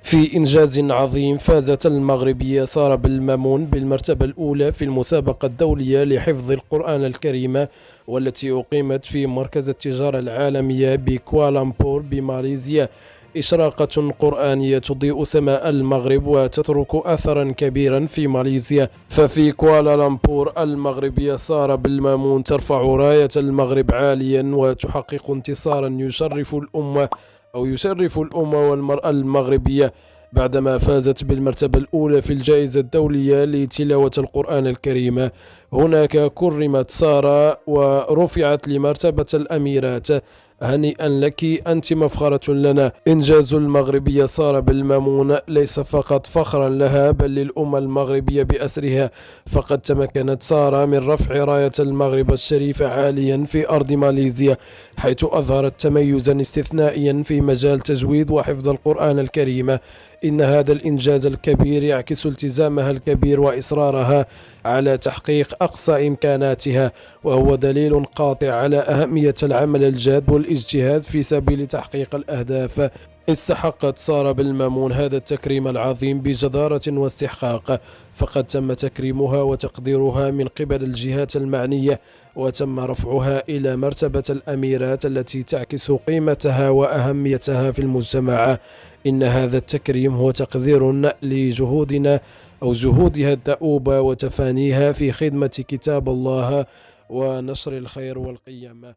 في إنجاز عظيم، فازت المغربية سارة بالمامون بالمرتبة الأولى في المسابقة الدولية لحفظ القرآن الكريم، والتي أقيمت في مركز التجارة العالمية بكوالالمبور بماليزيا. إشراقة قرآنية تضيء سماء المغرب وتترك أثرا كبيرا في ماليزيا. ففي كوالالمبور المغربية سارة بالمامون ترفع راية المغرب عاليا وتحقق انتصارا يشرف الأمة والمرأة المغربية، بعدما فازت بالمرتبة الأولى في الجائزة الدولية لتلاوة القرآن الكريم. هناك كرمت سارة ورفعت لمرتبة الأميرات. هنيئا لك، أنت مفخرة لنا. إنجاز المغربية سارة بالمامون ليس فقط فخرا لها بل للأمة المغربية بأسرها، فقد تمكنت سارة من رفع راية المغرب الشريف عاليا في أرض ماليزيا، حيث أظهرت تميزا استثنائيا في مجال تجويد وحفظ القرآن الكريم. إن هذا الإنجاز الكبير يعكس التزامها الكبير وإصرارها على تحقيق أقصى إمكاناتها، وهو دليل قاطع على أهمية العمل الجاد والاجتهاد في سبيل تحقيق الأهداف. استحقت سارة بالمامون هذا التكريم العظيم بجدارة واستحقاق، فقد تم تكريمها وتقديرها من قبل الجهات المعنية، وتم رفعها إلى مرتبة الأميرات التي تعكس قيمتها وأهميتها في المجتمع. إن هذا التكريم هو تقدير لجهودنا أو جهودها الدؤوبة وتفانيها في خدمة كتاب الله ونشر الخير والقيم.